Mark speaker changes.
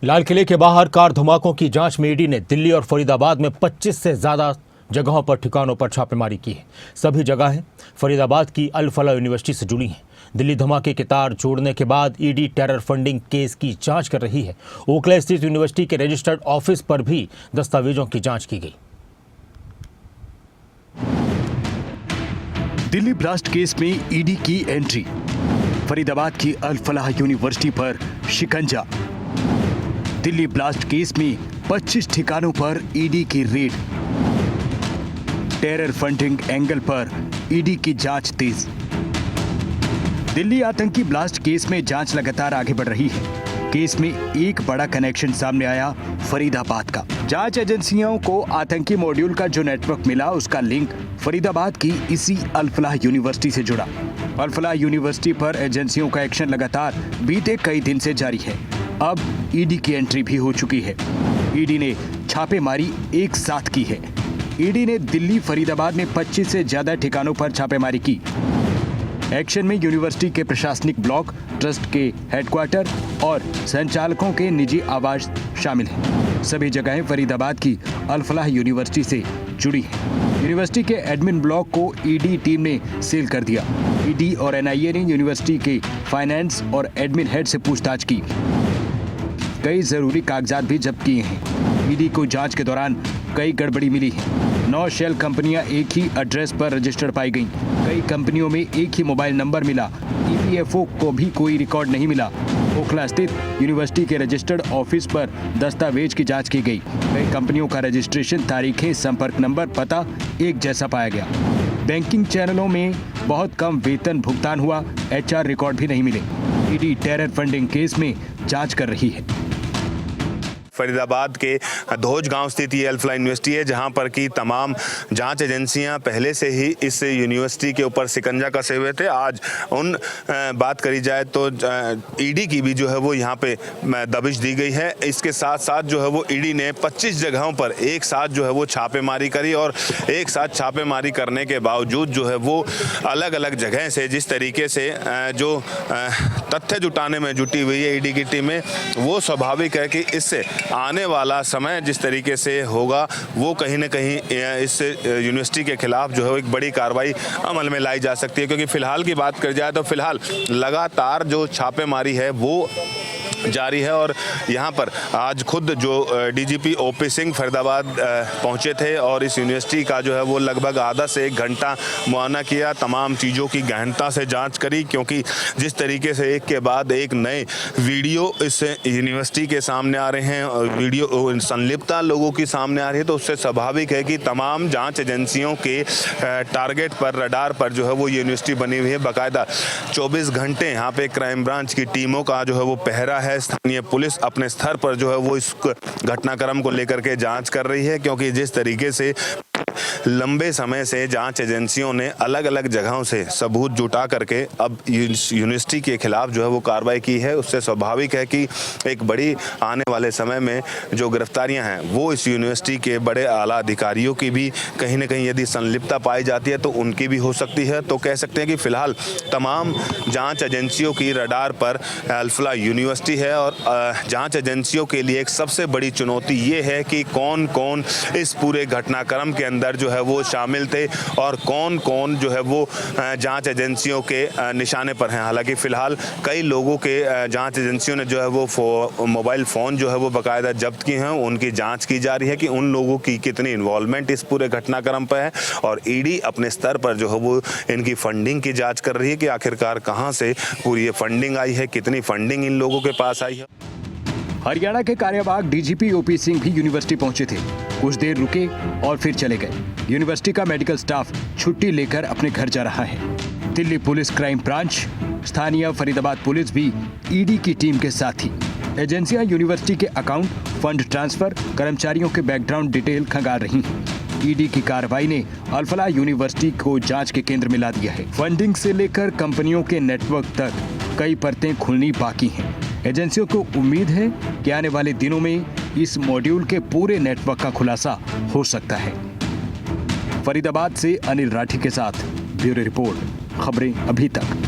Speaker 1: लाल किले के बाहर कार धमाकों की जांच में ईडी ने दिल्ली और फरीदाबाद में 25 से ज्यादा जगहों पर ठिकानों पर छापेमारी की है। सभी जगहें फरीदाबाद की अल फलाह यूनिवर्सिटी से जुड़ी हैं। दिल्ली धमाके के तार जोड़ने के बाद ईडी टेरर फंडिंग केस की जांच कर रही है। ओखला स्थित यूनिवर्सिटी के रजिस्टर्ड ऑफिस पर भी दस्तावेजों की जांच की गई।
Speaker 2: दिल्ली ब्लास्ट केस में ईडी की एंट्री, फरीदाबाद की अल फलाह यूनिवर्सिटी पर शिकंजा। दिल्ली ब्लास्ट केस में 25 ठिकानों पर ईडी की रेड, टेरर फंडिंग एंगल पर ईडी की जांच तेज। दिल्ली आतंकी ब्लास्ट केस में जांच लगातार आगे बढ़ रही है। केस में एक बड़ा कनेक्शन सामने आया फरीदाबाद का। जांच एजेंसियों को आतंकी मॉड्यूल का जो नेटवर्क मिला, उसका लिंक फरीदाबाद की इसी अल फलाह यूनिवर्सिटी से जुड़ा। अल फलाह यूनिवर्सिटी पर एजेंसियों का एक्शन लगातार बीते कई दिन से जारी है। अब ईडी की एंट्री भी हो चुकी है। ईडी ने छापेमारी एक साथ की है। ईडी ने दिल्ली फरीदाबाद में 25 से ज्यादा ठिकानों पर छापेमारी की। एक्शन में यूनिवर्सिटी के प्रशासनिक ब्लॉक, ट्रस्ट के हेडक्वार्टर और संचालकों के निजी आवास शामिल हैं। सभी जगहें फरीदाबाद की अल फलाह यूनिवर्सिटी से जुड़ी हैं। यूनिवर्सिटी के एडमिन ब्लॉक को ईडी टीम ने सील कर दिया। ईडी और एनआईए ने यूनिवर्सिटी के फाइनेंस और एडमिन हेड से पूछताछ की। कई जरूरी कागजात भी जब्त किए हैं। ईडी को जांच के दौरान कई गड़बड़ी मिली है। 9 शेल कंपनियां एक ही एड्रेस पर रजिस्टर्ड पाई गईं। कई कंपनियों में एक ही मोबाइल नंबर मिला। ईपीएफओ को भी कोई रिकॉर्ड नहीं मिला। ओखला स्थित यूनिवर्सिटी के रजिस्टर्ड ऑफिस पर दस्तावेज की जांच की गई। कई कंपनियों का रजिस्ट्रेशन, तारीखें, संपर्क नंबर, पता एक जैसा पाया गया। बैंकिंग चैनलों में बहुत कम वेतन भुगतान हुआ। एचआर रिकॉर्ड भी नहीं मिले। ईडी टेरर फंडिंग केस में जांच कर रही है।
Speaker 3: फरीदाबाद के धोज गांव स्थित ये अल फलाह यूनिवर्सिटी है, जहां पर की तमाम जांच एजेंसियां पहले से ही इस यूनिवर्सिटी के ऊपर शिकंजा कसे हुए थे। आज उन बात करी जाए तो ईडी की भी जो है वो यहां पे दबिश दी गई है। इसके साथ साथ जो है वो ईडी ने 25 जगहों पर एक साथ जो है वो छापेमारी करी और एक साथ छापेमारी करने के बावजूद जो है वो अलग अलग जगह से जिस तरीके से जो तथ्य जुटाने में जुटी हुई है ईडी की टीमें, वो स्वाभाविक है कि इससे आने वाला समय जिस तरीके से होगा वो कहीं ना कहीं इस यूनिवर्सिटी के खिलाफ जो है एक बड़ी कार्रवाई अमल में लाई जा सकती है। क्योंकि फिलहाल की बात कर जाए तो फिलहाल लगातार जो छापेमारी है वो जारी है और यहाँ पर आज खुद जो डीजीपी ओपी सिंह फरीदाबाद पहुँचे थे और इस यूनिवर्सिटी का जो है वो लगभग आधा से 1 घंटा मुआयना किया, तमाम चीज़ों की गहनता से जांच करी। क्योंकि जिस तरीके से एक के बाद एक नए वीडियो इस यूनिवर्सिटी के सामने आ रहे हैं और वीडियो संलिप्तता लोगों की सामने आ रही है, तो उससे स्वाभाविक है कि तमाम जाँच एजेंसियों के टारगेट पर, रडार पर जो है वो यूनिवर्सिटी बनी हुई है। बाकायदा 24 घंटे यहाँ पे क्राइम ब्रांच की टीमों का जो है वो पहरा है। स्थानीय पुलिस अपने स्तर पर जो है वो इस घटनाक्रम को लेकर के जांच कर रही है। क्योंकि जिस तरीके से लंबे समय से जांच एजेंसियों ने अलग अलग जगहों से सबूत जुटा करके अब यूनिवर्सिटी के खिलाफ जो है वो कार्रवाई की है, उससे स्वाभाविक है कि एक बड़ी आने वाले समय में जो गिरफ्तारियां हैं वो इस यूनिवर्सिटी के बड़े आला अधिकारियों की भी कहीं ना कहीं यदि संलिप्तता पाई जाती है तो उनकी भी हो सकती है। तो कह सकते हैं कि फिलहाल तमाम जांच एजेंसियों की रडार पर अल फलाह यूनिवर्सिटी है और जांच एजेंसियों के लिए एक सबसे बड़ी चुनौती ये है कि कौन कौन इस पूरे घटनाक्रम के अंदर जो है वो शामिल थे और कौन कौन जो है वो जांच एजेंसियों के निशाने पर हैं। हालांकि फ़िलहाल कई लोगों के जांच एजेंसियों ने जो है वो मोबाइल फ़ोन जो है वो बाकायदा जब्त किए हैं। उनकी जांच की जा रही है कि उन लोगों की कितनी इन्वॉल्वमेंट इस पूरे घटनाक्रम पर है और ईडी अपने स्तर पर जो है वो इनकी फंडिंग की जाँच कर रही है कि आखिरकार कहाँ से पूरी ये फंडिंग आई है, कितनी फंडिंग इन लोगों के पास आई है।
Speaker 2: हरियाणा के कार्यवाहक डीजीपी ओपी सिंह भी यूनिवर्सिटी पहुंचे थे। कुछ देर रुके और फिर चले गए। यूनिवर्सिटी का मेडिकल स्टाफ छुट्टी लेकर अपने घर जा रहा है। दिल्ली पुलिस क्राइम ब्रांच, स्थानीय फरीदाबाद पुलिस भी ईडी की टीम के साथ थी। एजेंसियां यूनिवर्सिटी के अकाउंट, फंड ट्रांसफर, कर्मचारियों के बैकग्राउंड डिटेल खंगाल रही हैं। ईडी की कार्रवाई ने अल फलाह यूनिवर्सिटी को जांच के केंद्र में ला दिया है। फंडिंग से लेकर कंपनियों के नेटवर्क तक कई परतें खुलनी बाकी हैं। एजेंसियों को उम्मीद है कि आने वाले दिनों में इस मॉड्यूल के पूरे नेटवर्क का खुलासा हो सकता है। फरीदाबाद से अनिल राठी के साथ ब्यूरो रिपोर्ट, खबरें अभी तक।